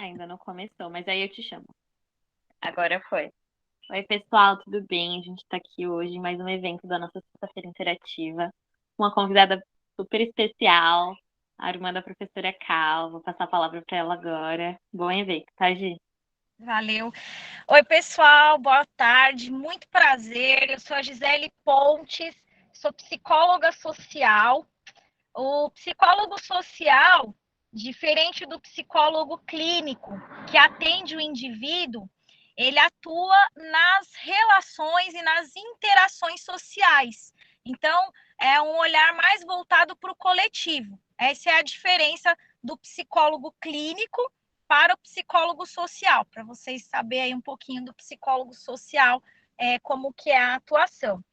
Ainda não começou, mas aí eu te chamo. Agora foi. Oi, pessoal, tudo bem? A gente está aqui hoje em mais um evento da nossa Sexta-feira Interativa. Uma convidada super especial, a irmã da professora Cal. Vou passar a palavra para ela agora. Bom evento, tá, Gi? Valeu. Oi, pessoal, boa tarde, muito prazer. Eu sou a Gisele Pontes, sou psicóloga social. O psicólogo social, diferente do psicólogo clínico, que atende o indivíduo, ele atua nas relações e nas interações sociais. Então, é um olhar mais voltado para o coletivo. Essa é a diferença do psicólogo clínico para o psicólogo social, para vocês saberem aí um pouquinho do psicólogo social, como que é a atuação.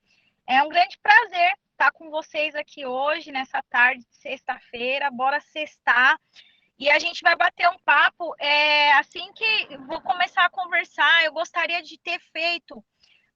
É um grande prazer estar com vocês aqui hoje, nessa tarde de sexta-feira. Bora sextar. E a gente vai bater um papo. Assim que vou começar a conversar, eu gostaria de ter feito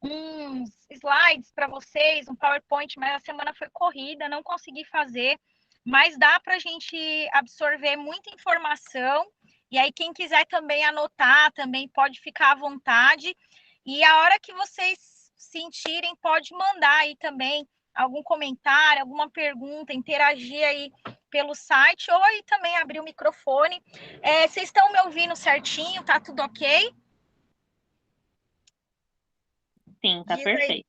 uns slides para vocês, um PowerPoint, mas a semana foi corrida, não consegui fazer. Mas dá para a gente absorver muita informação. E aí, quem quiser também anotar, também pode ficar à vontade. E a hora que vocês sentirem, pode mandar aí também algum comentário, alguma pergunta, interagir aí pelo site, ou aí também abrir o microfone. Vocês estão me ouvindo certinho? Tá tudo ok? Sim, tá Diz aí. perfeito.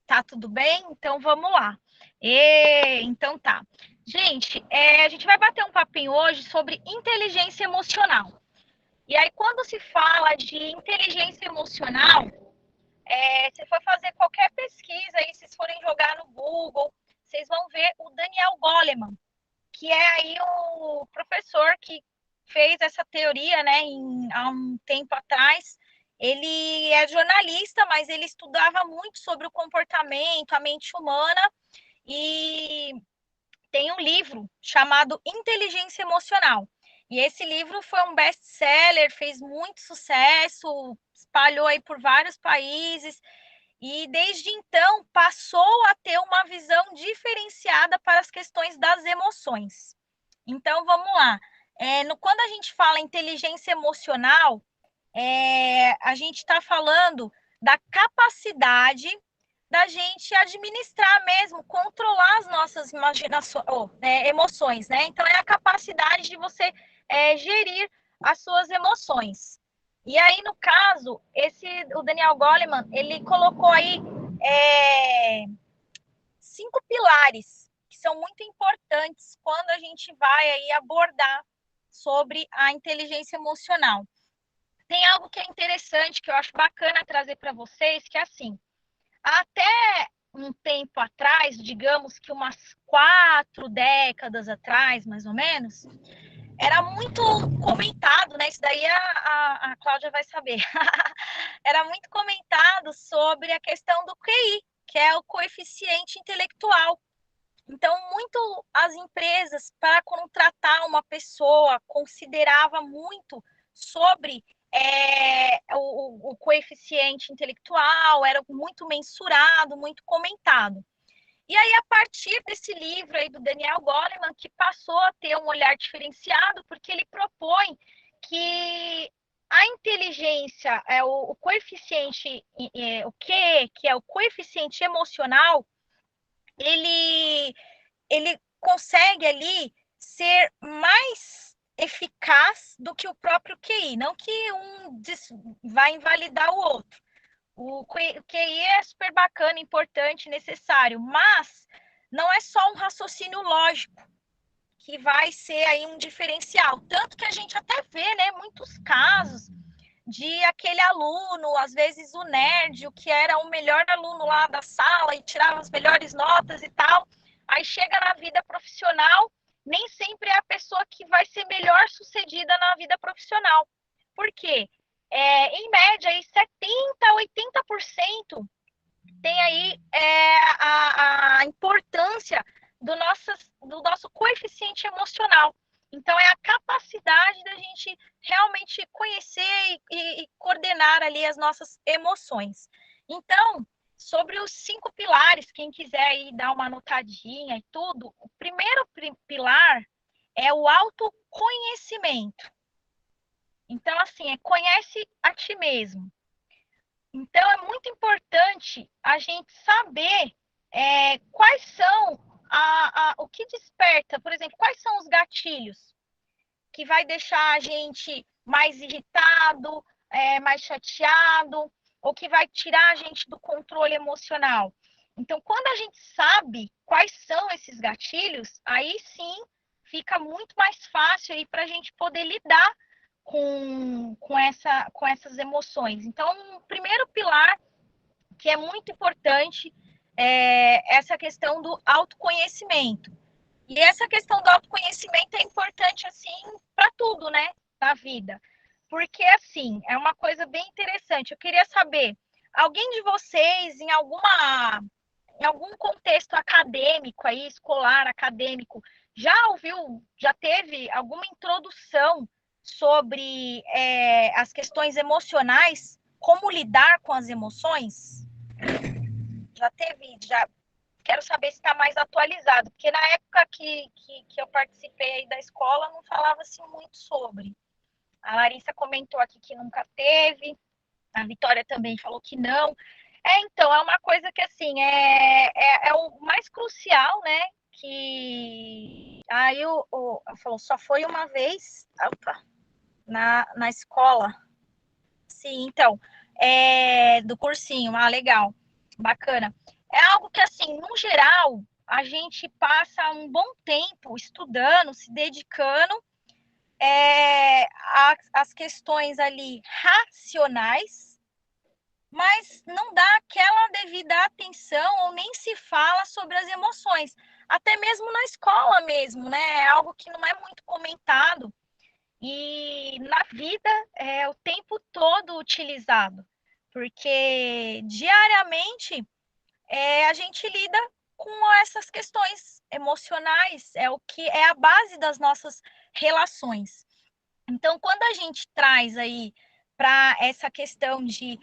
Tá tudo bem? Então vamos lá. Então tá. Gente, a gente vai bater um papinho hoje sobre inteligência emocional. E aí, quando se fala de inteligência emocional, se for fazer qualquer pesquisa aí, se forem jogar no Google, vocês vão ver o Daniel Goleman, que é aí o professor que fez essa teoria, né, há um tempo atrás. Ele é jornalista, mas ele estudava muito sobre o comportamento, a mente humana, e tem um livro chamado Inteligência Emocional. E esse livro foi um best-seller, fez muito sucesso, espalhou aí por vários países, e desde então passou a ter uma visão diferenciada para as questões das emoções. Então vamos lá. Quando a gente fala inteligência emocional, a gente está falando da capacidade da gente administrar mesmo, controlar as nossas emoções, né? Então é a capacidade de você gerir as suas emoções. E aí, no caso, o Daniel Goleman, ele colocou aí é, 5 pilares que são muito importantes quando a gente vai aí abordar sobre a inteligência emocional. Tem algo que é interessante, que eu acho bacana trazer para vocês, que é assim, até um tempo atrás, digamos que umas 4 décadas atrás, mais ou menos, era muito comentado, né? Isso daí a Cláudia vai saber. Era muito comentado sobre a questão do QI, que é o coeficiente intelectual. Então, muito as empresas, para contratar uma pessoa, considerava muito sobre o coeficiente intelectual, era muito mensurado, muito comentado. E aí, a partir desse livro aí do Daniel Goleman, que passou a ter um olhar diferenciado, porque ele propõe que a inteligência, o coeficiente, o Q, que é o coeficiente emocional, ele ele consegue ali ser mais eficaz do que o próprio QI. Não que um vai invalidar o outro. O QI é super bacana, importante, necessário, mas não é só um raciocínio lógico que vai ser aí um diferencial. Tanto que a gente até vê, né, muitos casos de aquele aluno, às vezes o nerd, o que era o melhor aluno lá da sala e tirava as melhores notas e tal, aí chega na vida profissional, nem sempre é a pessoa que vai ser melhor sucedida na vida profissional. Por quê? Em média, aí 70% a 80% tem aí a importância do nosso coeficiente emocional. Então, é a capacidade da gente realmente conhecer e coordenar ali as nossas emoções. Então, sobre os 5 pilares, quem quiser aí dar uma anotadinha e tudo, o primeiro pilar é o autoconhecimento. Então, fala assim, conhece a ti mesmo. Então, é muito importante a gente saber quais são o que desperta, por exemplo, quais são os gatilhos que vai deixar a gente mais irritado, mais chateado, ou que vai tirar a gente do controle emocional. Então, quando a gente sabe quais são esses gatilhos, aí sim fica muito mais fácil aí para a gente poder lidar com essas emoções. Então, o primeiro pilar que é muito importante é essa questão do autoconhecimento. E essa questão do autoconhecimento é importante, assim, para tudo, né, na vida. Porque, assim, é uma coisa bem interessante. Eu queria saber, alguém de vocês, em algum contexto acadêmico aí, escolar, acadêmico, já ouviu, já teve alguma introdução sobre as questões emocionais, como lidar com as emoções? Já teve, já quero saber se está mais atualizado, porque na época que eu participei aí da escola não falava assim muito sobre. A Larissa comentou aqui que nunca teve, a Vitória também falou que não. Então, é uma coisa que assim é o mais crucial, né? Que aí falou, só foi uma vez, opa, na escola. Sim, então, do cursinho, legal, bacana. É algo que, assim, no geral, a gente passa um bom tempo estudando, se dedicando às questões ali racionais, mas não dá aquela devida atenção ou nem se fala sobre as emoções. Até mesmo na escola mesmo, né? É algo que não é muito comentado e na vida é o tempo todo utilizado, porque diariamente a gente lida com essas questões emocionais, é o que é a base das nossas relações. Então, quando a gente traz aí para essa questão de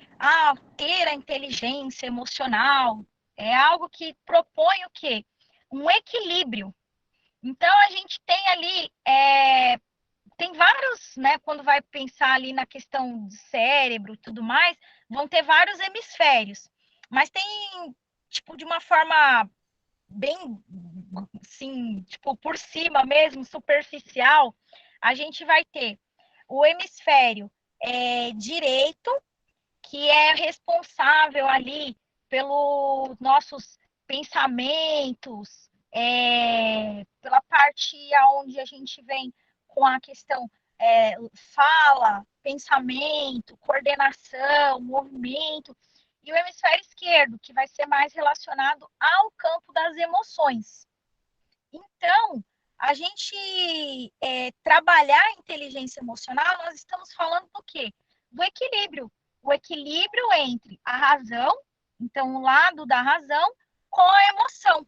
ter a inteligência emocional, é algo que propõe o quê? Um equilíbrio. Então, a gente tem ali tem vários, né? Quando vai pensar ali na questão do cérebro e tudo mais, vão ter vários hemisférios. Mas tem, tipo, de uma forma bem, assim, tipo, por cima mesmo, superficial, a gente vai ter o hemisfério direito, que é responsável ali pelos nossos pensamentos, pela parte aonde a gente vem com a questão fala, pensamento, coordenação, movimento, e o hemisfério esquerdo, que vai ser mais relacionado ao campo das emoções. Então, a gente trabalhar a inteligência emocional, nós estamos falando do quê? Do equilíbrio. O equilíbrio entre a razão, então o lado da razão, com a emoção.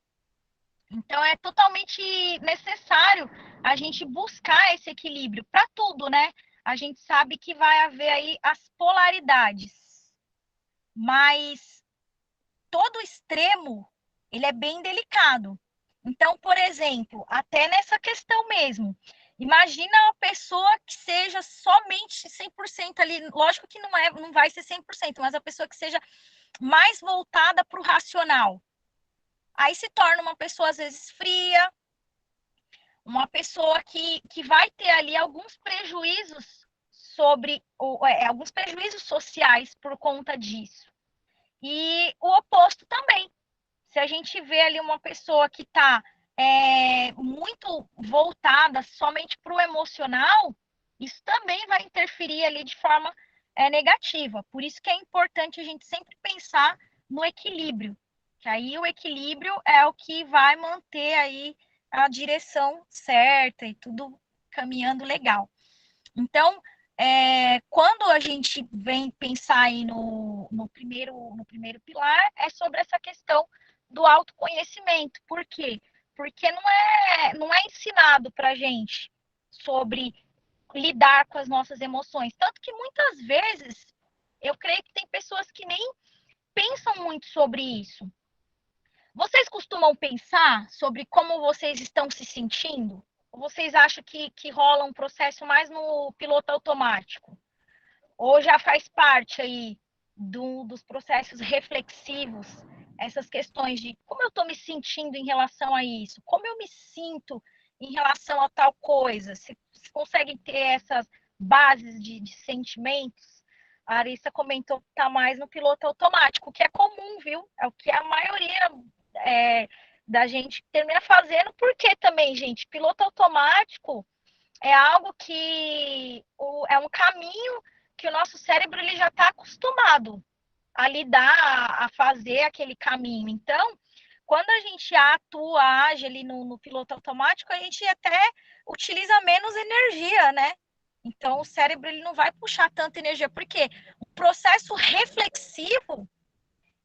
Então, é totalmente necessário a gente buscar esse equilíbrio para tudo, né? A gente sabe que vai haver aí as polaridades, mas todo extremo, ele é bem delicado. Então, por exemplo, até nessa questão mesmo, imagina uma pessoa que seja somente 100% ali, lógico que não vai ser 100%, mas a pessoa que seja mais voltada para o racional. Aí se torna uma pessoa, às vezes, fria, uma pessoa que vai ter ali alguns prejuízos alguns prejuízos sociais por conta disso. E o oposto também. Se a gente vê ali uma pessoa que está muito voltada somente para o emocional, isso também vai interferir ali de forma negativa. Por isso que é importante a gente sempre pensar no equilíbrio, que aí o equilíbrio é o que vai manter aí a direção certa e tudo caminhando legal. Então, quando a gente vem pensar aí no primeiro pilar, é sobre essa questão do autoconhecimento. Por quê? Porque não é ensinado para a gente sobre lidar com as nossas emoções. Tanto que muitas vezes eu creio que tem pessoas que nem pensam muito sobre isso. Vocês costumam pensar sobre como vocês estão se sentindo? Ou vocês acham que rola um processo mais no piloto automático? Ou já faz parte aí dos processos reflexivos, essas questões de como eu estou me sentindo em relação a isso, como eu me sinto em relação a tal coisa, se conseguem ter essas bases de sentimentos. A Arissa comentou que está mais no piloto automático, que é comum, viu? É o que a maioria da gente termina fazendo, porque também, gente, piloto automático é algo que é um caminho que o nosso cérebro ele já está acostumado a lidar, a fazer aquele caminho. Então, quando a gente atua, age ali no piloto automático, a gente até utiliza menos energia, né? Então, o cérebro ele não vai puxar tanta energia, porque o processo reflexivo,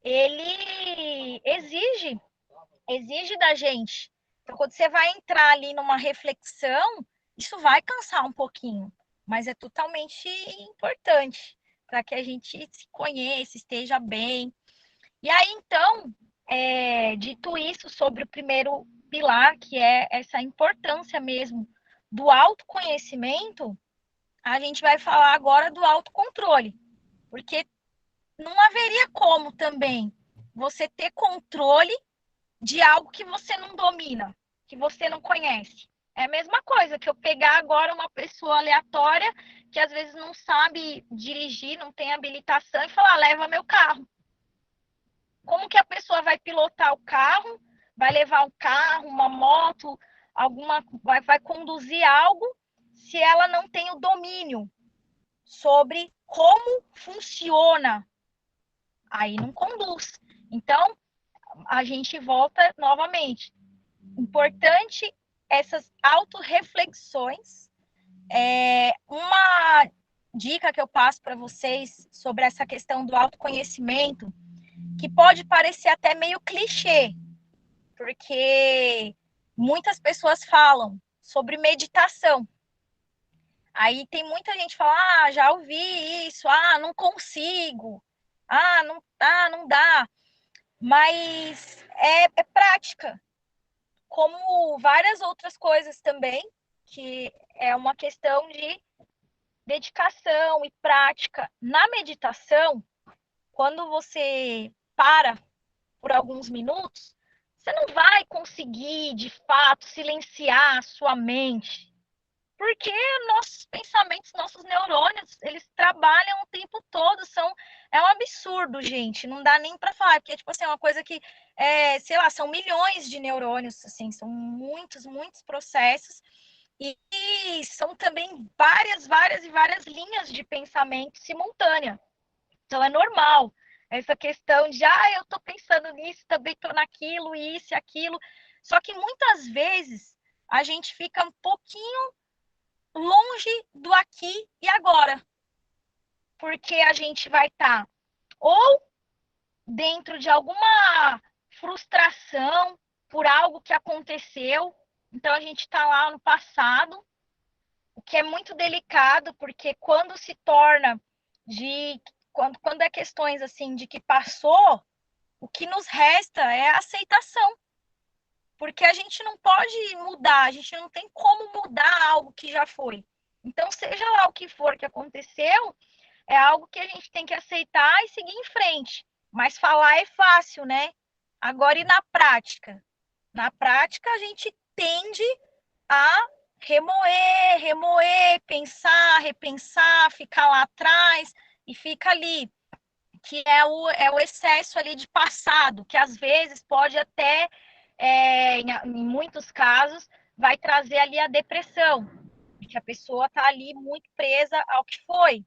ele exige da gente. Então, quando você vai entrar ali numa reflexão, isso vai cansar um pouquinho, mas é totalmente importante para que a gente se conheça, esteja bem. E aí, então, dito isso sobre o primeiro pilar, que é essa importância mesmo do autoconhecimento, a gente vai falar agora do autocontrole, porque não haveria como também você ter controle de algo que você não domina, que você não conhece. É a mesma coisa que eu pegar agora uma pessoa aleatória que às vezes não sabe dirigir, não tem habilitação e falar, leva meu carro. Como que a pessoa vai pilotar o carro, vai levar um carro, uma moto, vai conduzir algo se ela não tem o domínio sobre como funciona? Aí não conduz. Então, a gente volta novamente. Importante essas autorreflexões. Uma dica que eu passo para vocês sobre essa questão do autoconhecimento, que pode parecer até meio clichê, porque muitas pessoas falam sobre meditação. Aí tem muita gente que fala, já ouvi isso, não consigo, não dá. Mas é prática, como várias outras coisas também, que é uma questão de dedicação e prática. Na meditação, quando você para por alguns minutos, você não vai conseguir, de fato, silenciar a sua mente. Porque nossos pensamentos, nossos neurônios, eles trabalham o tempo todo, é um absurdo, gente, não dá nem para falar, porque tipo assim, é uma coisa que sei lá, são milhões de neurônios, assim, são muitos processos e são também várias linhas de pensamento simultânea. Então é normal essa questão de eu tô pensando nisso, também tô naquilo, isso e aquilo. Só que muitas vezes a gente fica um pouquinho longe do aqui e agora. Porque a gente vai estar ou dentro de alguma frustração por algo que aconteceu. Então a gente está lá no passado, o que é muito delicado, porque quando se torna de. Quando é questões assim de que passou, o que nos resta é a aceitação. Porque a gente não pode mudar, a gente não tem como mudar algo que já foi. Então, seja lá o que for que aconteceu, é algo que a gente tem que aceitar e seguir em frente. Mas falar é fácil, né? Agora, e na prática? Na prática, a gente tende a remoer, pensar, repensar, ficar lá atrás e fica ali, que é o excesso ali de passado, que às vezes pode até, em muitos casos, vai trazer ali a depressão, que a pessoa está ali muito presa ao que foi.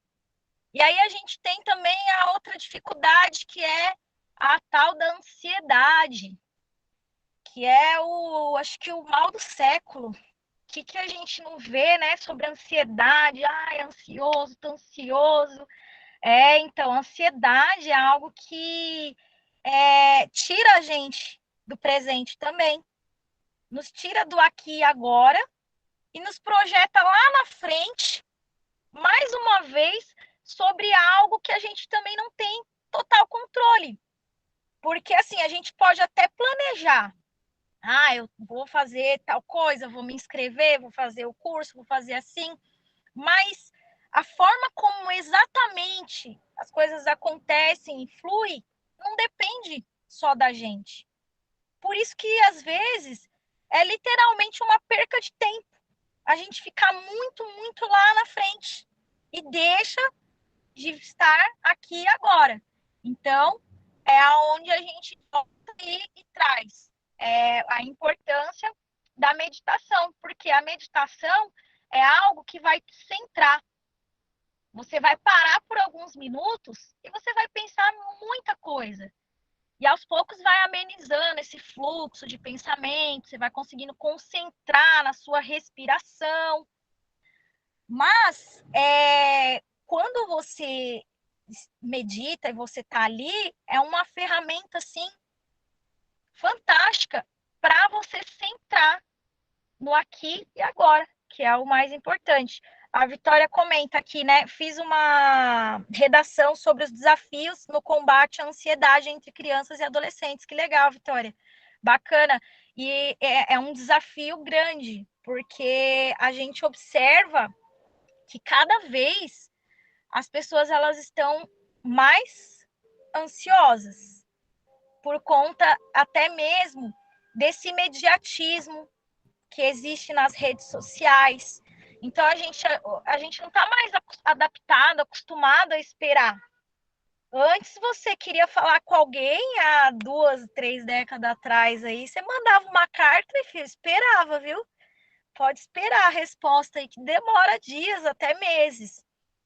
E aí a gente tem também a outra dificuldade, que é a tal da ansiedade, que é acho que o mal do século. O que a gente não vê, né, sobre ansiedade? É ansioso, tô ansioso. Então, a ansiedade é algo que tira a gente do presente também. Nos tira do aqui e agora e nos projeta lá na frente, mais uma vez, sobre algo que a gente também não tem total controle. Porque, assim, a gente pode até planejar. Eu vou fazer tal coisa, vou me inscrever, vou fazer o curso, vou fazer assim. Mas a forma como exatamente as coisas acontecem e fluem não depende só da gente. Por isso que, às vezes, é literalmente uma perca de tempo. A gente fica muito, muito lá na frente e deixa de estar aqui agora. Então, é aonde a gente volta e traz a importância da meditação, porque a meditação é algo que vai te centrar. Você vai parar por alguns minutos e você vai pensar muita coisa. E aos poucos vai amenizando esse fluxo de pensamento, você vai conseguindo concentrar na sua respiração. Mas quando você medita e você está ali, é uma ferramenta assim fantástica para você centrar no aqui e agora, que é o mais importante. A Vitória comenta aqui, né? Fiz uma redação sobre os desafios no combate à ansiedade entre crianças e adolescentes. Que legal, Vitória. Bacana. E é um desafio grande, porque a gente observa que cada vez as pessoas elas estão mais ansiosas por conta até mesmo desse imediatismo que existe nas redes sociais. Então a gente não está mais adaptado, acostumado a esperar. Antes você queria falar com alguém há 2, 3 décadas atrás aí, você mandava uma carta e filho, esperava, viu? Pode esperar a resposta aí que demora dias, até meses.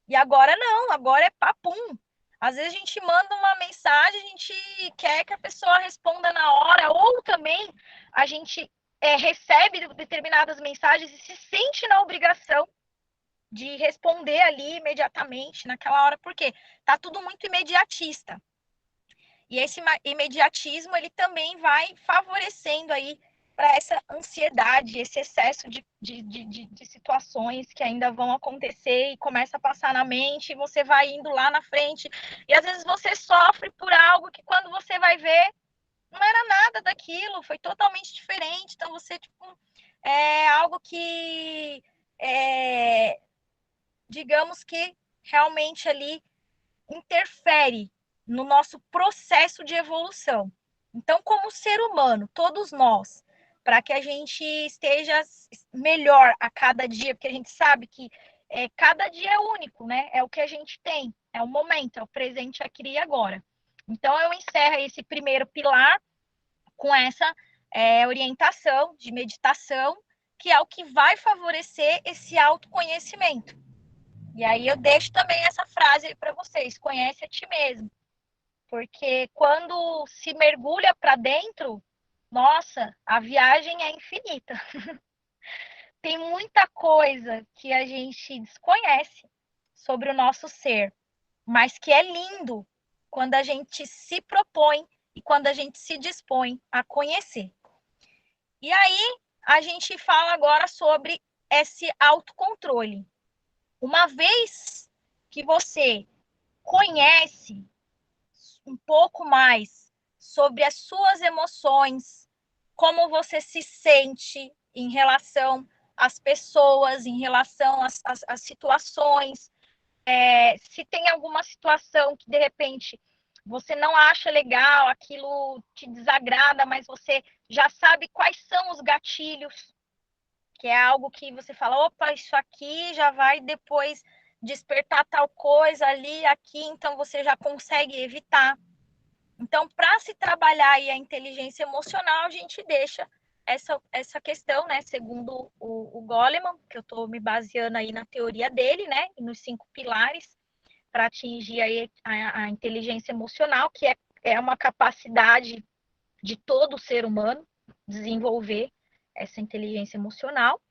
E agora não, agora é papum. Às vezes a gente manda uma mensagem, a gente quer que a pessoa responda na hora, ou também a gente recebe determinadas mensagens e se sente na obrigação de responder ali imediatamente, naquela hora, porque tá tudo muito imediatista. E esse imediatismo, ele também vai favorecendo aí para essa ansiedade, esse excesso de situações que ainda vão acontecer e começa a passar na mente, e você vai indo lá na frente, e às vezes você sofre por algo que quando você vai ver, não era nada daquilo, foi totalmente diferente, então você, tipo, é algo que, digamos que realmente ali interfere no nosso processo de evolução. Então, como ser humano, todos nós, para que a gente esteja melhor a cada dia, porque a gente sabe que cada dia é único, né? É o que a gente tem, é o momento, é o presente aqui e agora. Então, eu encerro esse primeiro pilar com essa orientação de meditação, que é o que vai favorecer esse autoconhecimento. E aí eu deixo também essa frase aí para vocês: conhece a ti mesmo. Porque quando se mergulha para dentro, nossa, a viagem é infinita. Tem muita coisa que a gente desconhece sobre o nosso ser, mas que é lindo quando a gente se propõe e quando a gente se dispõe a conhecer. E aí a gente fala agora sobre esse autocontrole. Uma vez que você conhece um pouco mais sobre as suas emoções, como você se sente em relação às pessoas, em relação às situações, se tem alguma situação que de repente você não acha legal, aquilo te desagrada, mas você já sabe quais são os gatilhos, que é algo que você fala, opa, isso aqui já vai depois despertar tal coisa ali, aqui, então você já consegue evitar. Então, para se trabalhar aí a inteligência emocional, a gente deixa essa questão, né, segundo o Goleman, que eu estou me baseando aí na teoria dele, né, e nos 5 pilares, para atingir aí a inteligência emocional, que é uma capacidade de todo ser humano desenvolver essa inteligência emocional.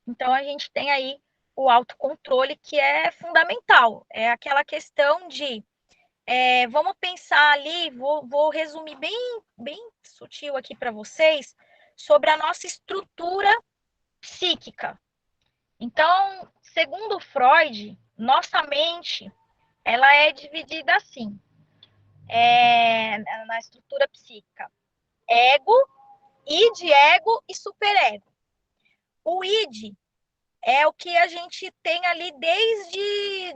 Então, a gente tem aí o autocontrole, que é fundamental. É aquela questão de vamos pensar ali, vou resumir bem sutil aqui para vocês, sobre a nossa estrutura psíquica. Então, segundo Freud, nossa mente ela é dividida assim, na estrutura psíquica: ego, id, ego e superego. O id é o que a gente tem ali desde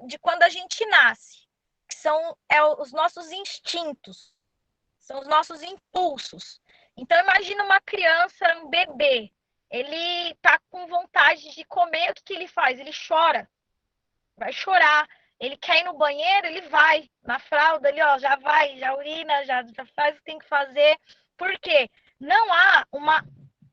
de quando a gente nasce, que são os nossos instintos, são os nossos impulsos. Então, imagina uma criança, um bebê, ele tá com vontade de comer, o que, que ele faz? Ele chora, vai chorar. Ele quer ir no banheiro, ele vai na fralda, ali, ó, já vai, já urina, já faz o que tem que fazer. Por quê? Não há uma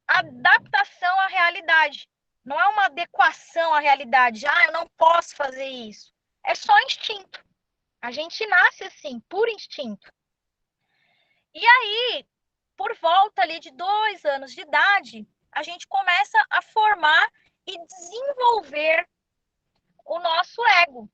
adaptação à realidade. Não é uma adequação à realidade. Ah, eu não posso fazer isso. É só instinto. A gente nasce assim, por instinto. E aí, por volta ali de 2 anos de idade, a gente começa a formar e desenvolver o nosso ego.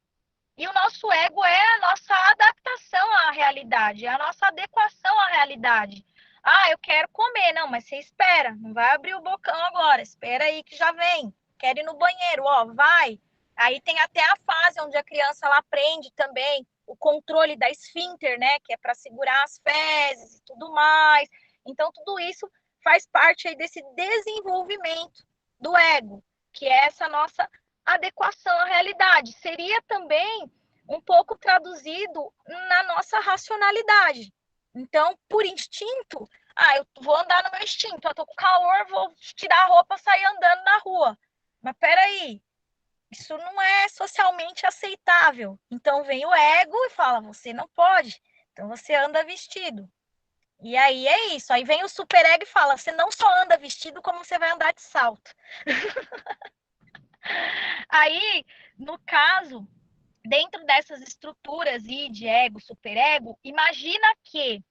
E o nosso ego é a nossa adaptação à realidade, é a nossa adequação à realidade. Ah, eu quero comer. Não, mas você espera, não vai abrir o bocão agora, espera aí que já vem. Quero ir no banheiro, ó, vai. Aí tem até a fase onde a criança ela aprende também o controle da esfíncter, né, que é para segurar as fezes e tudo mais. Então, tudo isso faz parte aí desse desenvolvimento do ego, que é essa nossa adequação à realidade. Seria também um pouco traduzido na nossa racionalidade. Então, por instinto, eu vou andar no meu instinto, eu tô com calor, vou tirar a roupa, sair andando na rua. Mas peraí, isso não é socialmente aceitável. Então vem o ego e fala, você não pode. Então você anda vestido. E aí é isso. Aí vem o superego e fala, você não só anda vestido, como você vai andar de salto. Aí, no caso, dentro dessas estruturas id, ego, superego, imagina que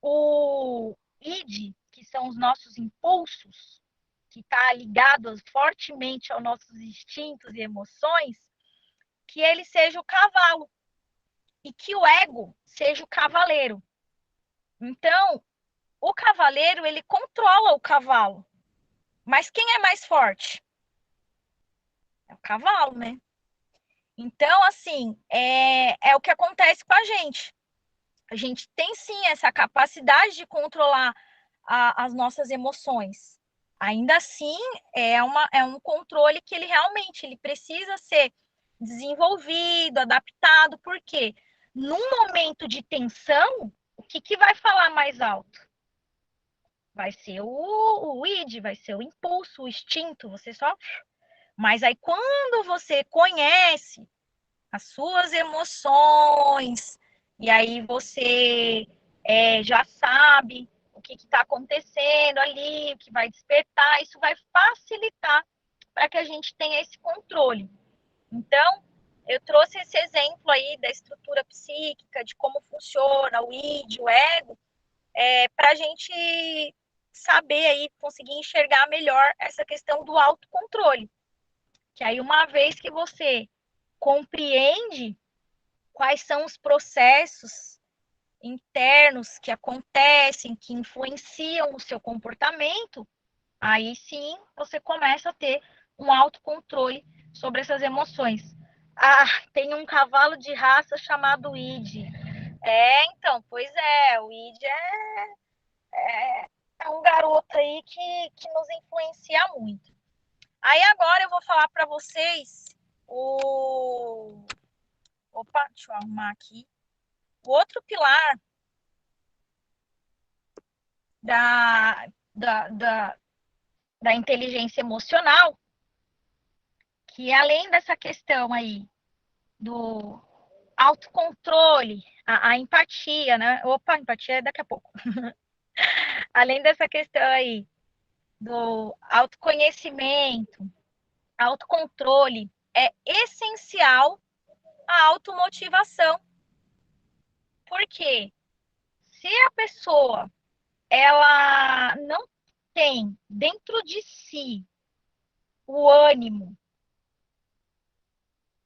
o id, que são os nossos impulsos, que está ligado fortemente aos nossos instintos e emoções, que ele seja o cavalo e que o ego seja o cavaleiro. Então, o cavaleiro, ele controla o cavalo. Mas quem é mais forte? É o cavalo, né? Então, assim, é o que acontece com a gente. A gente tem sim essa capacidade de controlar as nossas emoções. Ainda assim, é um controle que ele realmente ele precisa ser desenvolvido, adaptado, porque num momento de tensão, o que vai falar mais alto? Vai ser o id, vai ser o impulso, o instinto, você só. Mas aí quando você conhece as suas emoções, e aí você já sabe o que está acontecendo ali, o que vai despertar, isso vai facilitar para que a gente tenha esse controle. Então, eu trouxe esse exemplo aí da estrutura psíquica, de como funciona o id, o ego, para a gente saber aí, conseguir enxergar melhor essa questão do autocontrole. Que aí, uma vez que você compreende quais são os processos internos que acontecem, que influenciam o seu comportamento, aí sim você começa a ter um autocontrole sobre essas emoções. Ah, tem um cavalo de raça chamado Id. Então, pois é, o Id é um garoto aí que nos influencia muito. Aí agora eu vou falar para vocês o. Opa, deixa eu arrumar aqui. O outro pilar da, da, da, da inteligência emocional, que além dessa questão aí do autocontrole, a empatia, né? Opa, empatia é daqui a pouco. Além dessa questão aí do autoconhecimento, autocontrole, é essencial a automotivação. Porque se a pessoa ela não tem dentro de si o ânimo,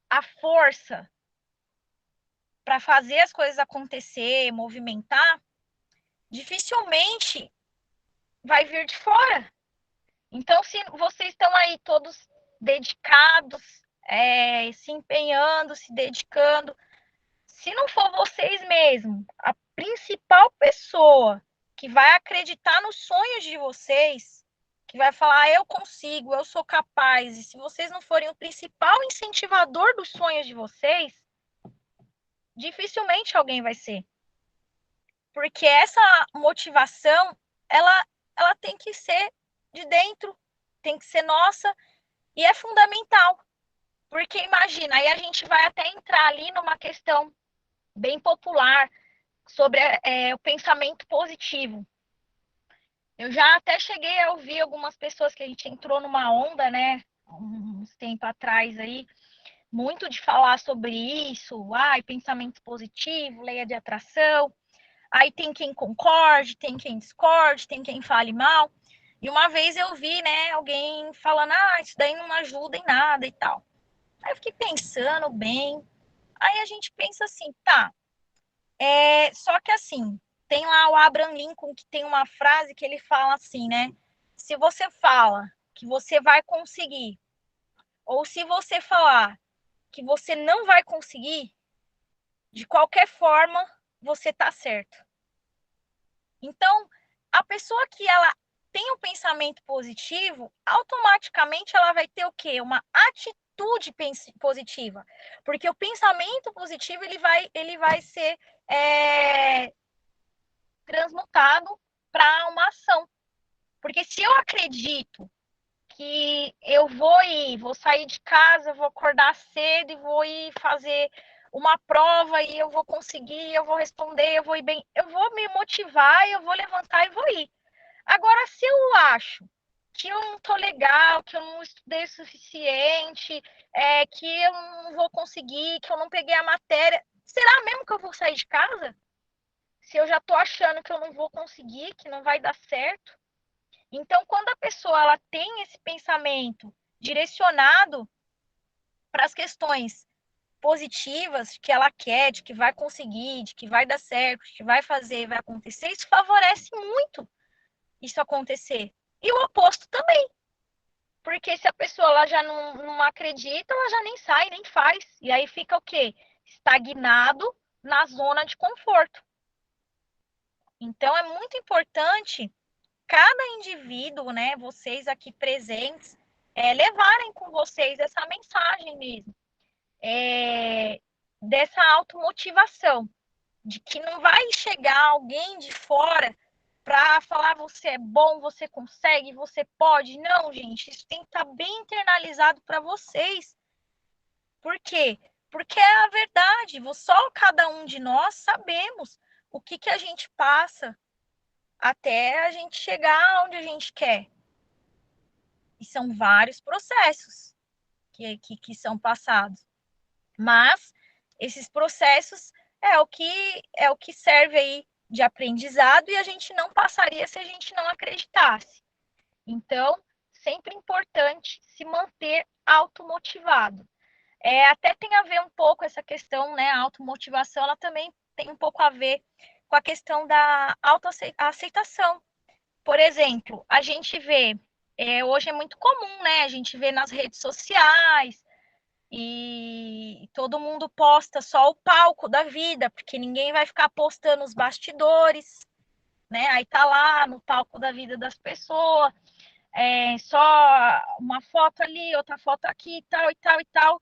a força para fazer as coisas acontecer, movimentar, dificilmente vai vir de fora. Então, se vocês estão aí todos dedicados, se empenhando, se dedicando, se não for vocês mesmos, a principal pessoa que vai acreditar nos sonhos de vocês, que vai falar, eu consigo, eu sou capaz. E se vocês não forem o principal incentivador dos sonhos de vocês, dificilmente alguém vai ser. Porque essa motivação, ela tem que ser de dentro, tem que ser nossa, e é fundamental. Porque imagina, aí a gente vai até entrar ali numa questão bem popular sobre o pensamento positivo. Eu já até cheguei a ouvir algumas pessoas que a gente entrou numa onda, né, uns tempo atrás aí, muito de falar sobre isso, pensamento positivo, lei de atração. Aí tem quem concorde, tem quem discorde, tem quem fale mal. E uma vez eu vi, né, alguém falando, isso daí não ajuda em nada e tal. Aí eu fiquei pensando bem. Aí a gente pensa assim, tá. Só que assim, tem lá o Abraham Lincoln que tem uma frase que ele fala assim, né? Se você fala que você vai conseguir, ou se você falar que você não vai conseguir, de qualquer forma, você tá certo. Então, a pessoa que ela tem um pensamento positivo, automaticamente ela vai ter o quê? Uma atitude positiva. Porque o pensamento positivo ele vai ser transmutado para uma ação. Porque se eu acredito que eu vou sair de casa, vou acordar cedo e vou ir fazer uma prova e eu vou conseguir, eu vou responder, eu vou ir bem, eu vou me motivar, eu vou levantar e vou ir. Agora, se eu acho que eu não tô legal, que eu não estudei o suficiente, que eu não vou conseguir, que eu não peguei a matéria, será mesmo que eu vou sair de casa? Se eu já tô achando que eu não vou conseguir, que não vai dar certo. Então, quando a pessoa ela tem esse pensamento direcionado para as questões positivas que ela quer, de que vai conseguir, de que vai dar certo, de que vai fazer, vai acontecer, isso favorece muito isso acontecer. E o oposto também. Porque se a pessoa ela já não acredita, ela já nem sai, nem faz. E aí fica o quê? Estagnado na zona de conforto. Então é muito importante cada indivíduo, né, vocês aqui presentes, levarem com vocês essa mensagem mesmo, dessa automotivação, de que não vai chegar alguém de fora para falar você é bom, você consegue, você pode. Não, gente, isso tem que estar bem internalizado para vocês. Por quê? Porque é a verdade, só cada um de nós sabemos o que a gente passa até a gente chegar onde a gente quer. E são vários processos que são passados. Mas esses processos é o que serve aí de aprendizado e a gente não passaria se a gente não acreditasse. Então, sempre importante se manter automotivado. Até tem a ver um pouco essa questão, né? A automotivação, ela também tem um pouco a ver com a questão da autoaceitação. Por exemplo, a gente vê, hoje é muito comum, né? A gente vê nas redes sociais e todo mundo posta só o palco da vida, porque ninguém vai ficar postando os bastidores, né? Aí tá lá no palco da vida das pessoas, só uma foto ali, outra foto aqui, tal e tal e tal.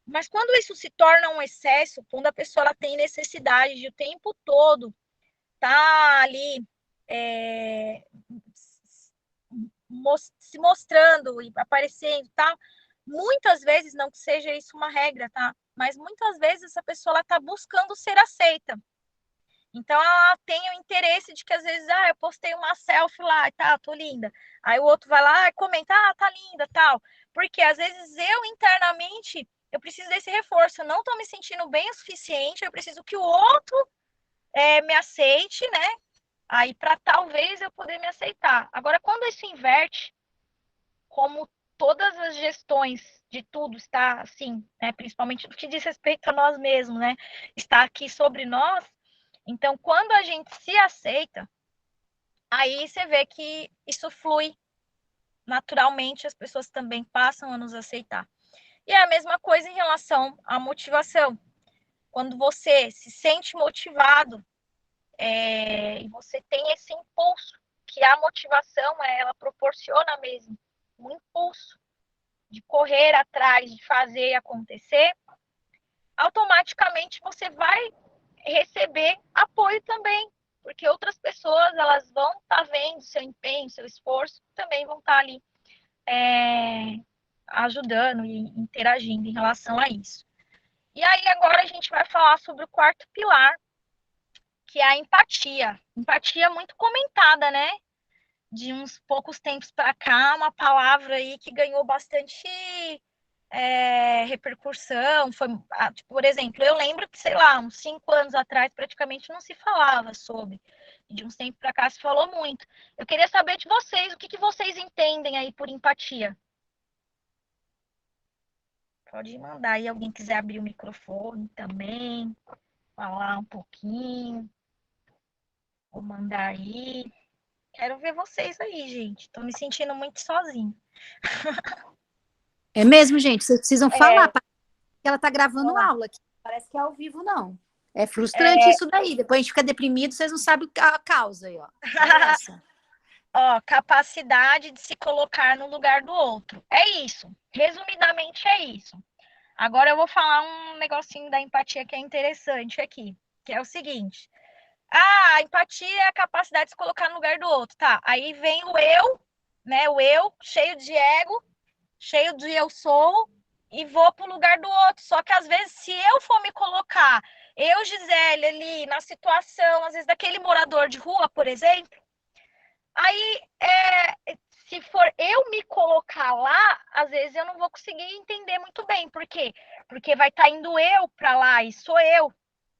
Mas quando isso se torna um excesso, quando a pessoa ela tem necessidade de o tempo todo tá ali é, se mostrando e aparecendo e tal, muitas vezes, não que seja isso uma regra, tá? Mas muitas vezes essa pessoa ela tá buscando ser aceita. Então ela tem o interesse de que às vezes, eu postei uma selfie lá e tal, tô linda. Aí o outro vai lá e comenta, tá linda, tal. Porque às vezes eu internamente eu preciso desse reforço, eu não tô me sentindo bem o suficiente, eu preciso que o outro me aceite, né? Aí para talvez eu poder me aceitar. Agora, quando isso inverte, como todas as gestões de tudo está assim, né, principalmente no que diz respeito a nós mesmos, né, está aqui sobre nós. Então, quando a gente se aceita, aí você vê que isso flui naturalmente, as pessoas também passam a nos aceitar. E é a mesma coisa em relação à motivação. Quando você se sente motivado, e você tem esse impulso que a motivação, ela proporciona mesmo um impulso de correr atrás, de fazer acontecer, automaticamente você vai receber apoio também, porque outras pessoas, elas vão estar vendo seu empenho, seu esforço, também vão estar ali ajudando e interagindo em relação a isso. E aí agora a gente vai falar sobre o quarto pilar, que é a empatia. Empatia muito comentada, né? De uns poucos tempos para cá, uma palavra aí que ganhou bastante repercussão. Foi, tipo, por exemplo, eu lembro que, sei lá, uns 5 anos atrás praticamente não se falava sobre. De uns tempos para cá se falou muito. Eu queria saber de vocês, o que vocês entendem aí por empatia? Pode mandar aí, alguém quiser abrir o microfone também, falar um pouquinho, ou mandar aí. Quero ver vocês aí, gente. Tô me sentindo muito sozinha. É mesmo, gente? Vocês precisam falar, É, porque ela tá gravando ó, aula aqui. Parece que é ao vivo, não. É frustrante isso daí. Depois a gente fica deprimido, vocês não sabem a causa aí, ó. É essa. ó, capacidade de se colocar no lugar do outro. É isso. Resumidamente é isso. Agora eu vou falar um negocinho da empatia que é interessante aqui, que é o seguinte. A empatia é a capacidade de se colocar no lugar do outro, tá? Aí vem o eu, né? O eu, cheio de ego, cheio de eu sou, e vou pro lugar do outro. Só que às vezes, se eu for me colocar, eu, Gisele, ali na situação, às vezes, daquele morador de rua, por exemplo, aí se for eu me colocar lá, às vezes eu não vou conseguir entender muito bem. Por quê? Porque vai estar indo eu para lá e sou eu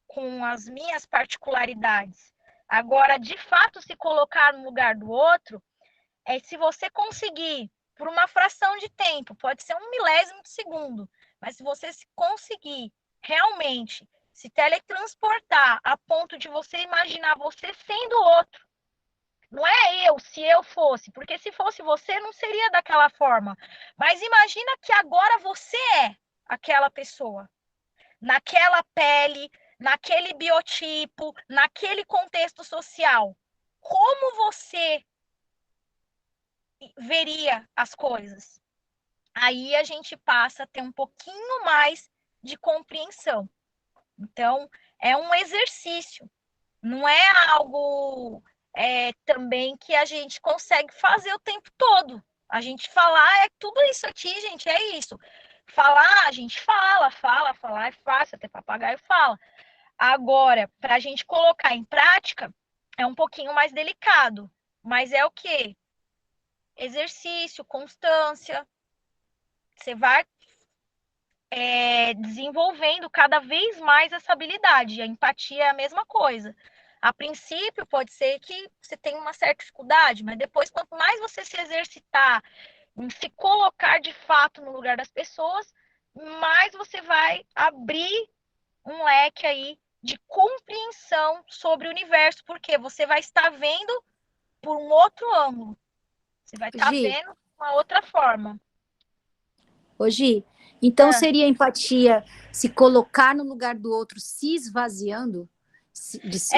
com as minhas particularidades. Agora, de fato, se colocar no lugar do outro, se você conseguir, por uma fração de tempo, pode ser um milésimo de segundo, mas se você conseguir realmente se teletransportar a ponto de você imaginar você sendo outro, não é eu, se eu fosse, porque se fosse você, não seria daquela forma. Mas imagina que agora você é aquela pessoa, naquela pele, naquele biotipo, naquele contexto social. Como você veria as coisas? Aí a gente passa a ter um pouquinho mais de compreensão. Então, é um exercício, não é algo também que a gente consegue fazer o tempo todo. A gente falar é tudo isso aqui, gente, é isso. Falar, a gente falar é fácil, até papagaio fala. Agora, para a gente colocar em prática, é um pouquinho mais delicado. Mas é o quê? Exercício, constância. Você vai desenvolvendo cada vez mais essa habilidade. A empatia é a mesma coisa. A princípio, pode ser que você tenha uma certa dificuldade, mas depois, quanto mais você se exercitar em se colocar de fato no lugar das pessoas, mais você vai abrir um leque aí de compreensão sobre o universo, porque você vai estar vendo por um outro ângulo. Você vai estar Gi, vendo de uma outra forma. Gi, então seria empatia se colocar no lugar do outro, se esvaziando de si?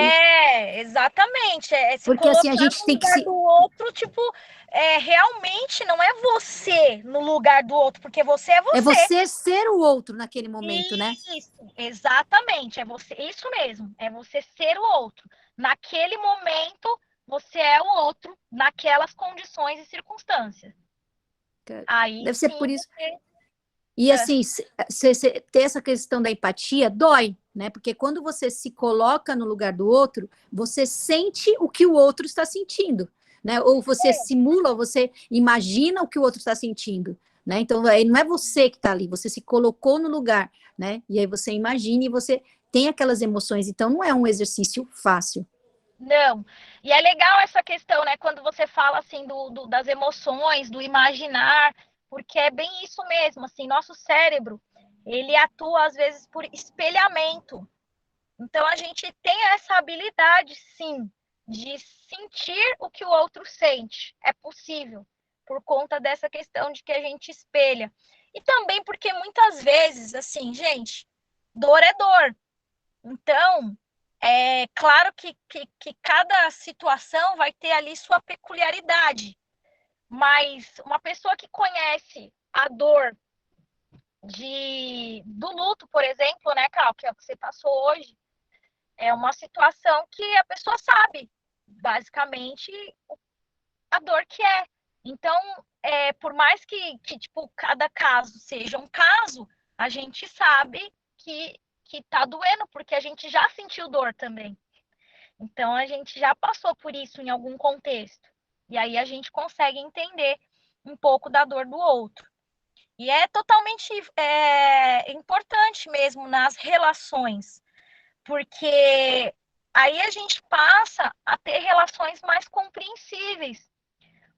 Exatamente. Se Porque assim, a colocar gente no tem que lugar se. do outro, tipo, realmente não é você no lugar do outro, porque você é É você. você ser o outro naquele momento, né? Isso, exatamente. É você, isso mesmo. É você ser o outro. Naquele momento, você é o outro, naquelas condições e circunstâncias. Aí Deve ser sim por isso. você. E assim, ter essa questão da empatia dói, né? Porque quando você se coloca no lugar do outro, você sente o que o outro está sentindo, né? Ou você simula, ou você imagina o que o outro está sentindo, né? Então, aí não é você que está ali, você se colocou no lugar, né? E aí você imagina e você tem aquelas emoções. Então, não é um exercício fácil. Não. E é legal essa questão, né? Quando você fala assim das emoções, do imaginar, porque é bem isso mesmo, assim, nosso cérebro, ele atua às vezes por espelhamento. Então a gente tem essa habilidade, sim, de sentir o que o outro sente. É possível, por conta dessa questão de que a gente espelha. E também porque muitas vezes, assim, gente, dor é dor. Então, É claro que cada situação vai ter ali sua peculiaridade, mas uma pessoa que conhece a dor do luto, por exemplo, né, Carol, que é o que você passou hoje, é uma situação que a pessoa sabe, basicamente, a dor que é. Então, por mais que tipo, cada caso seja um caso, a gente sabe que tá doendo, porque a gente já sentiu dor também. Então, a gente já passou por isso em algum contexto. E aí a gente consegue entender um pouco da dor do outro. E é totalmente importante mesmo nas relações, porque aí a gente passa a ter relações mais compreensíveis.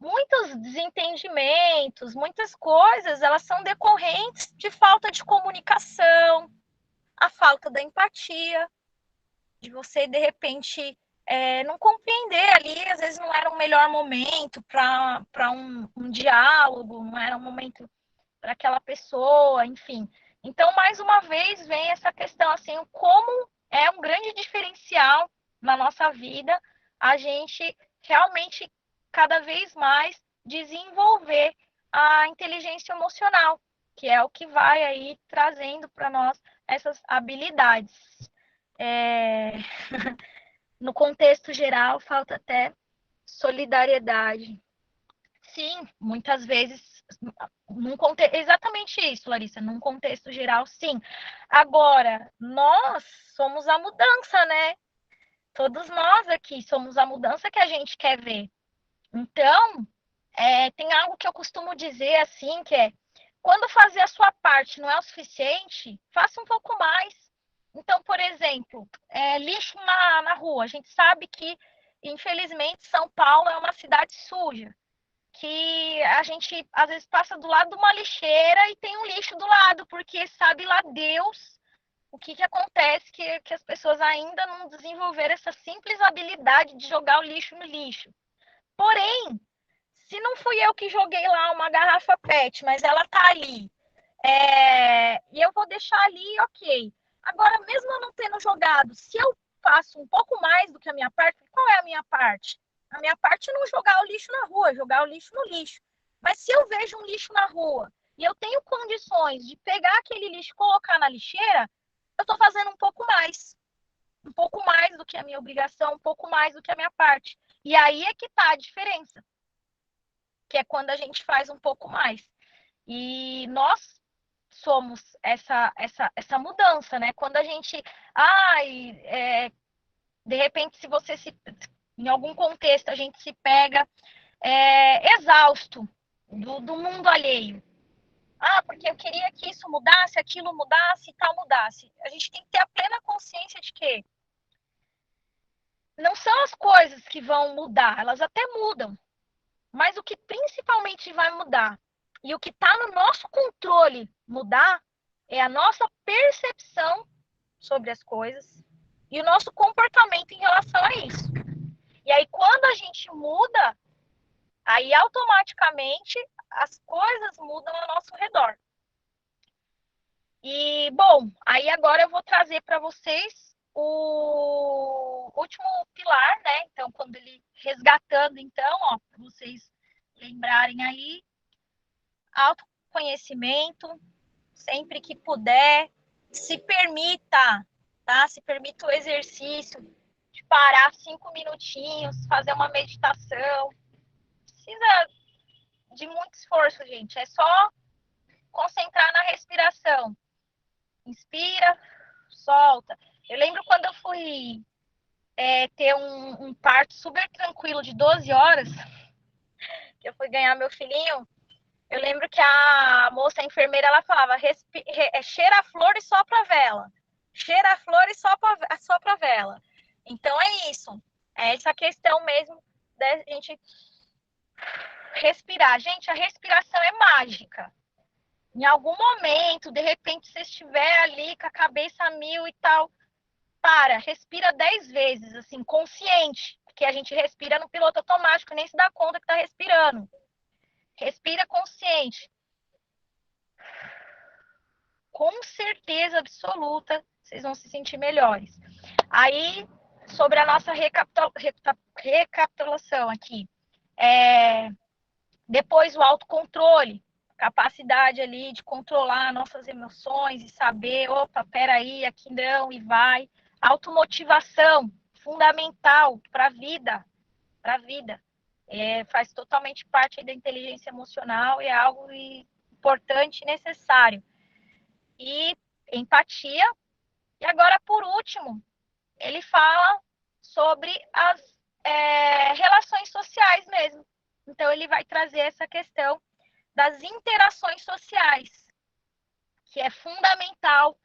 Muitos desentendimentos, muitas coisas, elas são decorrentes de falta de comunicação, a falta da empatia, de você, de repente, não compreender ali, às vezes não era o melhor momento para um diálogo, não era um momento para aquela pessoa, enfim. Então, mais uma vez, vem essa questão, assim, como é um grande diferencial na nossa vida a gente realmente, cada vez mais, desenvolver a inteligência emocional, que é o que vai aí trazendo para nós essas habilidades. No contexto geral, falta até solidariedade. Sim, muitas vezes, exatamente isso, Larissa, num contexto geral, sim. Agora, nós somos a mudança, né? Todos nós aqui somos a mudança que a gente quer ver. Então, tem algo que eu costumo dizer assim, que é, quando fazer a sua parte não é o suficiente, faça um pouco mais. Então, por exemplo, lixo na rua. A gente sabe que, infelizmente, São Paulo é uma cidade suja, que a gente às vezes passa do lado de uma lixeira e tem um lixo do lado, porque sabe lá Deus o que acontece, que as pessoas ainda não desenvolveram essa simples habilidade de jogar o lixo no lixo. Porém, se não fui eu que joguei lá uma garrafa PET, mas ela tá ali, e eu vou deixar ali, ok. Agora, mesmo eu não tendo jogado, se eu faço um pouco mais do que a minha parte, qual é a minha parte? A minha parte é não jogar o lixo na rua, jogar o lixo no lixo. Mas se eu vejo um lixo na rua e eu tenho condições de pegar aquele lixo e colocar na lixeira, eu estou fazendo um pouco mais. Um pouco mais do que a minha obrigação, um pouco mais do que a minha parte. E aí é que está a diferença, que é quando a gente faz um pouco mais. E nós somos essa mudança, né? Quando a gente, de repente, se você em algum contexto a gente se pega exausto do mundo alheio. Porque eu queria que isso mudasse, aquilo mudasse e tal mudasse. A gente tem que ter a plena consciência de que não são as coisas que vão mudar, elas até mudam, mas o que principalmente vai mudar e o que está no nosso controle mudar é a nossa percepção sobre as coisas e o nosso comportamento em relação a isso. E aí, quando a gente muda, aí automaticamente as coisas mudam ao nosso redor. E, bom, aí agora eu vou trazer para vocês o último pilar, né? Então, quando ele resgatando, então, ó, para vocês lembrarem aí, autoconhecimento, sempre que puder, se permita, tá? Se permita o exercício de parar 5 minutinhos, fazer uma meditação. Precisa de muito esforço, gente. É só concentrar na respiração. Inspira, solta. Eu lembro quando eu fui ter um parto super tranquilo de 12 horas, que eu fui ganhar meu filhinho. Eu lembro que a moça, a enfermeira, ela falava, cheira a flor e sopra a vela. Cheira a flor e sopra a vela. Então é isso. É essa questão mesmo da gente respirar. Gente, a respiração é mágica. Em algum momento, de repente, você estiver ali com a cabeça a mil e tal, respira 10 vezes, assim, consciente. Porque a gente respira no piloto automático, nem se dá conta que tá respirando. Respira consciente. com certeza absoluta, vocês vão se sentir melhores. Aí, sobre a nossa recapitulação aqui, depois o autocontrole, capacidade ali de controlar nossas emoções e saber, opa, peraí, aqui não, e vai. Automotivação, fundamental para a vida, faz totalmente parte da inteligência emocional e é algo importante e necessário. E empatia. E agora, por último, ele fala sobre as relações sociais mesmo. Então, ele vai trazer essa questão das interações sociais, que é fundamental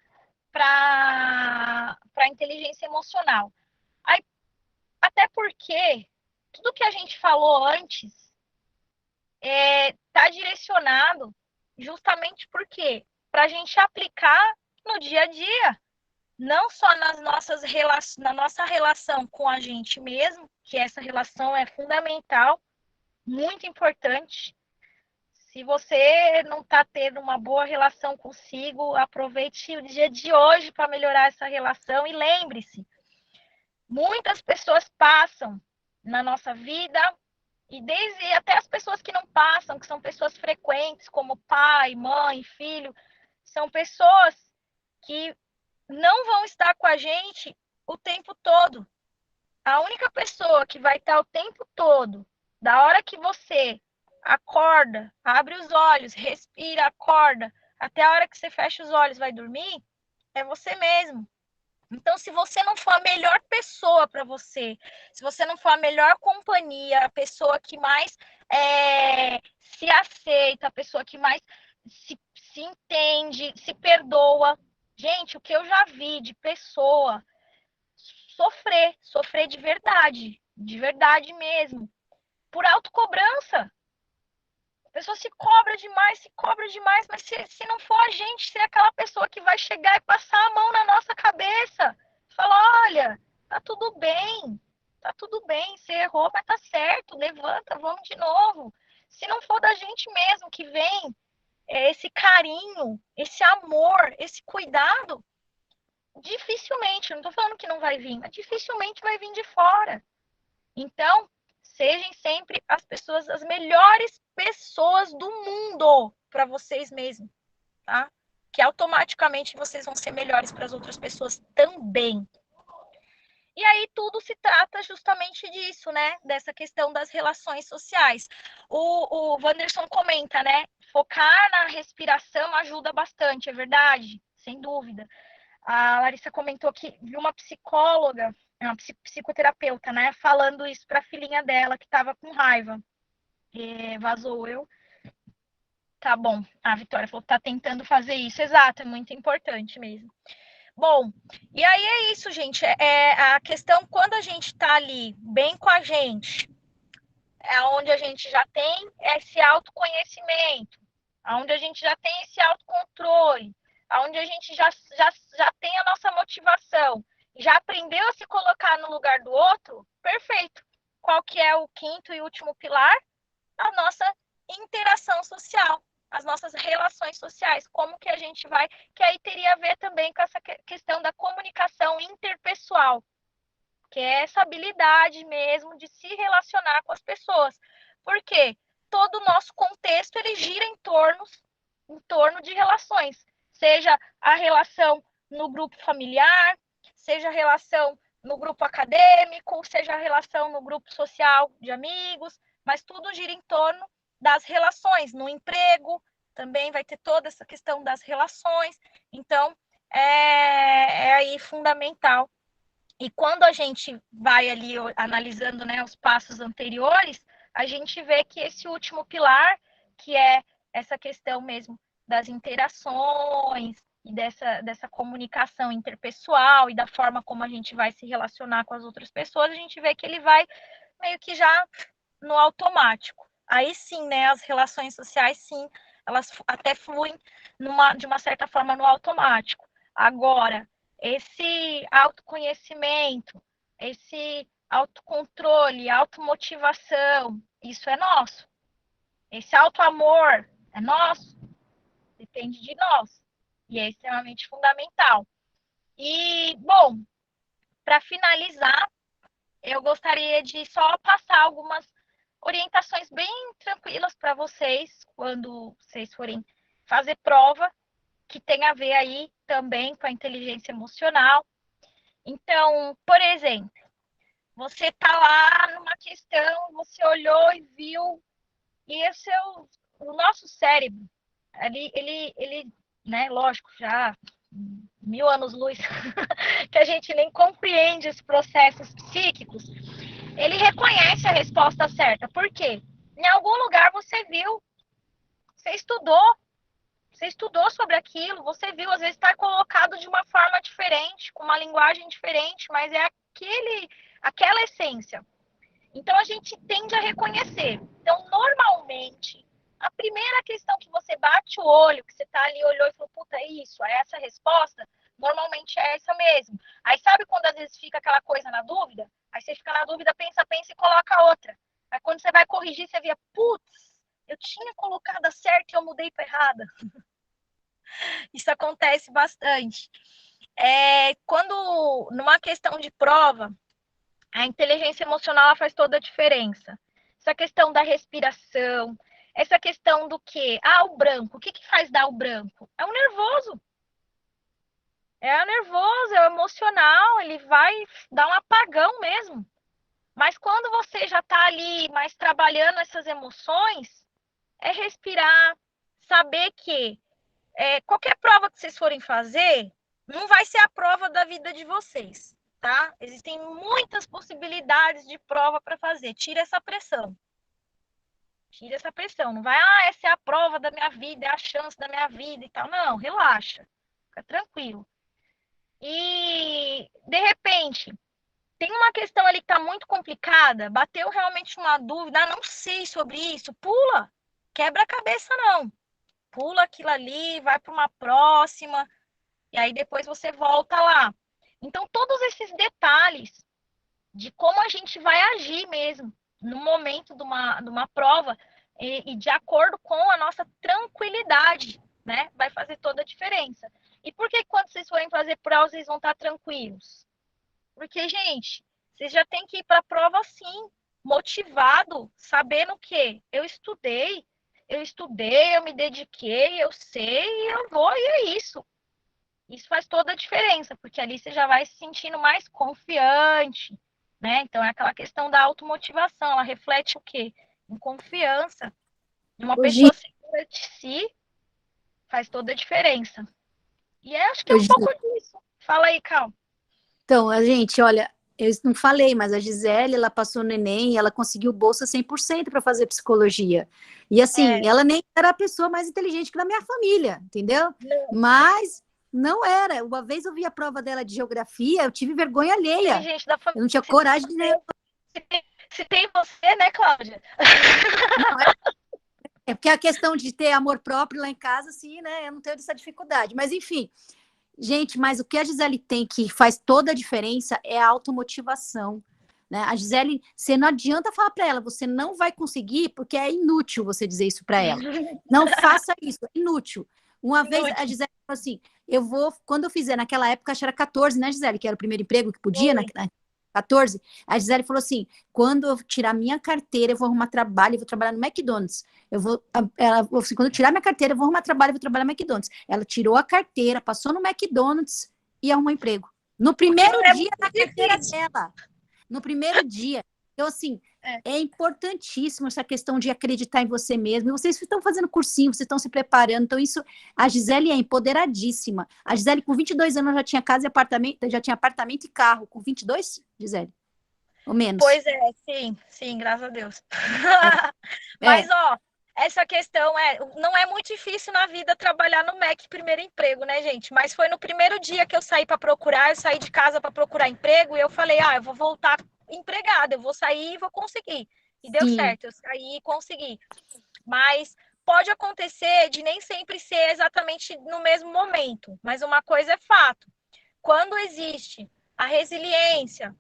para a inteligência emocional. Aí, até porque tudo que a gente falou antes está direcionado justamente porque para a gente aplicar no dia a dia, não só na nossa relação com a gente mesmo, que essa relação é fundamental, muito importante. Se você não está tendo uma boa relação consigo, aproveite o dia de hoje para melhorar essa relação e lembre-se, muitas pessoas passam na nossa vida e desde até as pessoas que não passam, que são pessoas frequentes, como pai, mãe, filho, são pessoas que não vão estar com a gente o tempo todo. A única pessoa que vai estar o tempo todo, da hora que você acorda, abre os olhos, respira, acorda, até a hora que você fecha os olhos, vai dormir, é você mesmo. Então, se você não for a melhor pessoa para você, se você não for a melhor companhia, a pessoa que mais se aceita, a pessoa que mais se entende, se perdoa. Gente, o que eu já vi de pessoa sofrer de verdade mesmo, por autocobrança. A pessoa se cobra demais, mas se não for a gente, ser aquela pessoa que vai chegar e passar a mão na nossa cabeça, falar, olha, tá tudo bem, você errou, mas tá certo, levanta, vamos de novo. Se não for da gente mesmo que vem esse carinho, esse amor, esse cuidado, dificilmente, não tô falando que não vai vir, mas dificilmente vai vir de fora. Então, sejam sempre as melhores pessoas do mundo para vocês mesmos, tá? Que automaticamente vocês vão ser melhores para as outras pessoas também. E aí tudo se trata justamente disso, né? Dessa questão das relações sociais. O Wanderson comenta, né? Focar na respiração ajuda bastante, é verdade? Sem dúvida. A Larissa comentou que viu uma psicóloga, uma psicoterapeuta, né, falando isso para a filhinha dela que estava com raiva. Vazou eu. Tá bom. A Vitória falou que tá tentando fazer isso. Exato, é muito importante mesmo. Bom, e aí é isso, gente. A questão quando a gente tá ali bem com a gente, é onde a gente já tem esse autoconhecimento, onde a gente já tem esse autocontrole, onde a gente já tem a nossa motivação, já aprendeu a se colocar no lugar do outro, perfeito. Qual que é o quinto e último pilar? A nossa interação social, as nossas relações sociais, como que a gente vai, que aí teria a ver também com essa questão da comunicação interpessoal, que é essa habilidade mesmo de se relacionar com as pessoas. Por quê? Todo o nosso contexto ele gira em torno de relações, seja a relação no grupo familiar, seja a relação no grupo acadêmico, seja a relação no grupo social de amigos, mas tudo gira em torno das relações. No emprego também vai ter toda essa questão das relações, então é aí fundamental. E quando a gente vai ali analisando, né, os passos anteriores, a gente vê que esse último pilar, que é essa questão mesmo das interações e dessa comunicação interpessoal e da forma como a gente vai se relacionar com as outras pessoas, a gente vê que ele vai meio que já no automático. Aí sim, né, as relações sociais, sim, elas até fluem de uma certa forma no automático. Agora, esse autoconhecimento, esse autocontrole, automotivação, isso é nosso. Esse autoamor é nosso, depende de nós. E é extremamente fundamental. E, bom, para finalizar, eu gostaria de só passar algumas orientações bem tranquilas para vocês quando vocês forem fazer prova, que tem a ver aí também com a inteligência emocional. Então, por exemplo, você está lá numa questão, você olhou e viu, e o nosso cérebro, ele, né, lógico, já 1000 anos-luz, que a gente nem compreende os processos psíquicos, ele reconhece a resposta certa. Por quê? Em algum lugar você viu, você estudou sobre aquilo, você viu, às vezes está colocado de uma forma diferente, com uma linguagem diferente, mas é aquela essência. Então, a gente tende a reconhecer. Então, normalmente, a primeira questão que você bate o olho, que você está ali, olhou e falou, puta, é isso, é essa a resposta, normalmente é essa mesmo. Aí, sabe quando às vezes fica aquela coisa na dúvida? Aí você fica na dúvida, pensa e coloca outra. Aí, quando você vai corrigir, você vê, putz, eu tinha colocado a certa e eu mudei para errada. Isso acontece bastante. Quando, numa questão de prova, a inteligência emocional faz toda a diferença. Essa questão da respiração, essa questão do quê? O branco. O que faz dar o branco? É o nervoso. É o nervoso, é o emocional, ele vai dar um apagão mesmo. Mas quando você já está ali mais trabalhando essas emoções, é respirar, saber que qualquer prova que vocês forem fazer, não vai ser a prova da vida de vocês, tá? Existem muitas possibilidades de prova para fazer. Tira essa pressão. Tira essa pressão. Não vai, essa é a prova da minha vida, é a chance da minha vida e tal. Não, relaxa. Fica tranquilo. E, de repente, tem uma questão ali que está muito complicada, bateu realmente uma dúvida, não sei sobre isso, pula. Quebra a cabeça, não. Pula aquilo ali, vai para uma próxima, e aí depois você volta lá. Então, todos esses detalhes de como a gente vai agir mesmo no momento de uma prova e de acordo com a nossa tranquilidade, né? Vai fazer toda a diferença. E por que quando vocês forem fazer prova, vocês vão estar tranquilos? Porque, gente, vocês já têm que ir para a prova assim, motivado, sabendo que eu estudei, eu me dediquei, eu sei, e eu vou, e é isso. Isso faz toda a diferença, porque ali você já vai se sentindo mais confiante, né? Então, é aquela questão da automotivação, ela reflete o quê? Em confiança. Uma pessoa segura de si faz toda a diferença. E acho que é um pouco disso. Fala aí, Cal. Então, a gente, olha, eu não falei, mas a Gisele, ela passou no Enem e ela conseguiu bolsa 100% para fazer psicologia. E assim, ela nem era a pessoa mais inteligente que na minha família, entendeu? Não. Mas não era. Uma vez eu vi a prova dela de geografia, eu tive vergonha alheia. Gente da família, eu não tinha coragem de ler. Se tem você, né, Cláudia? Não, é porque a questão de ter amor próprio lá em casa, assim, né? Eu não tenho essa dificuldade. Mas, enfim, gente, mas o que a Gisele tem que faz toda a diferença é a automotivação. Né? A Gisele, você não adianta falar para ela, você não vai conseguir, porque é inútil você dizer isso para ela. Não faça isso, é inútil. Uma vez a Gisele falou assim, quando eu fizer, naquela época, acho que era 14, né, Gisele, que era o primeiro emprego que podia, 14, a Gisele falou assim, quando eu tirar minha carteira, eu vou arrumar trabalho, eu vou trabalhar no McDonald's. Ela falou assim, quando eu tirar minha carteira, eu vou arrumar trabalho, eu vou trabalhar no McDonald's. Ela tirou a carteira, passou no McDonald's e arrumou emprego. No primeiro dia da carteira dela. No primeiro dia. Então, assim, é importantíssimo essa questão de acreditar em você mesmo. E vocês estão fazendo cursinho, vocês estão se preparando. Então, isso, a Gisele é empoderadíssima. A Gisele, com 22 anos, já tinha casa e apartamento, já tinha apartamento e carro. Com 22, Gisele? Ou menos? Pois é, sim, graças a Deus. Mas, ó, essa questão não é muito difícil na vida trabalhar no MEC primeiro emprego, né, gente? Mas foi no primeiro dia que eu saí para procurar, eu saí de casa para procurar emprego e eu falei, eu vou voltar empregada, eu vou sair e vou conseguir. E deu certo, eu saí e consegui. Mas pode acontecer de nem sempre ser exatamente no mesmo momento, mas uma coisa é fato. Quando existe a resiliência,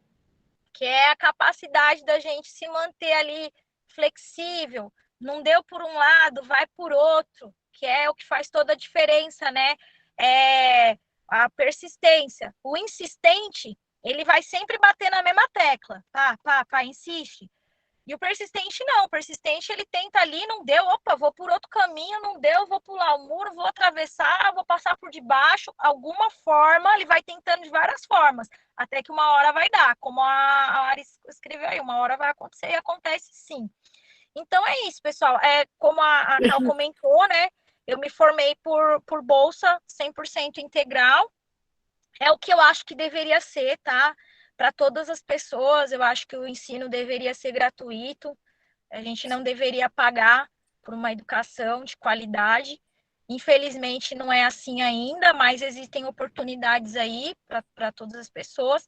que é a capacidade da gente se manter ali flexível, não deu por um lado, vai por outro, que é o que faz toda a diferença, né? é a persistência. O insistente, ele vai sempre bater na mesma tecla, pá, insiste. E o persistente não, o persistente ele tenta ali, não deu, opa, vou por outro caminho, não deu, vou pular o muro, vou atravessar, vou passar por debaixo, alguma forma, ele vai tentando de várias formas, até que uma hora vai dar, como a Ari escreveu aí, uma hora vai acontecer e acontece sim. Então é isso, pessoal, como a Cal comentou, né, eu me formei por bolsa 100% integral, é o que eu acho que deveria ser, tá? Para todas as pessoas, eu acho que o ensino deveria ser gratuito, a gente não deveria pagar por uma educação de qualidade. Infelizmente, não é assim ainda, mas existem oportunidades aí para todas as pessoas.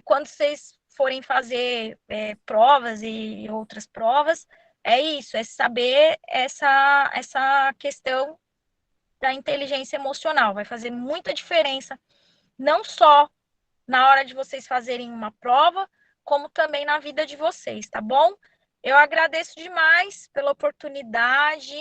Quando vocês forem fazer provas e outras provas, é isso, é saber essa questão da inteligência emocional. Vai fazer muita diferença, não só na hora de vocês fazerem uma prova, como também na vida de vocês, tá bom? Eu agradeço demais pela oportunidade.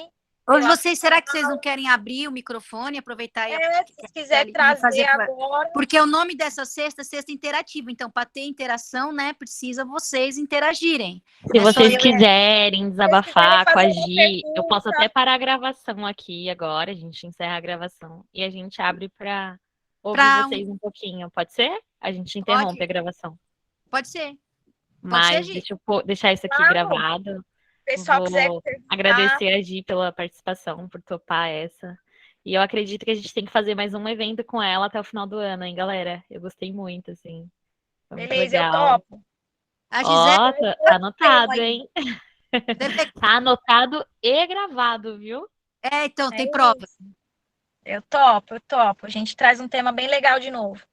Hoje vocês, será que vocês não querem abrir o microfone, aproveitar e se quiser trazer agora. Porque o nome dessa sexta é sexta interativa, então para ter interação, né, precisa vocês interagirem. Se vocês quiserem desabafar com a Gi, eu posso até parar a gravação aqui agora, a gente encerra a gravação e a gente abre para ouvir vocês um pouquinho, pode ser? A gente interrompe a gravação. Pode ser. Mas deixa eu deixar isso aqui gravado. Pessoal, vou agradecer a Gi pela participação, por topar essa. E eu acredito que a gente tem que fazer mais um evento com ela até o final do ano, hein, galera? Eu gostei muito, assim. Foi muito legal. Eu topo. A Gisele... tá anotado, hein? Tá anotado e gravado, viu? Então, tem provas. Eu topo. A gente traz um tema bem legal de novo.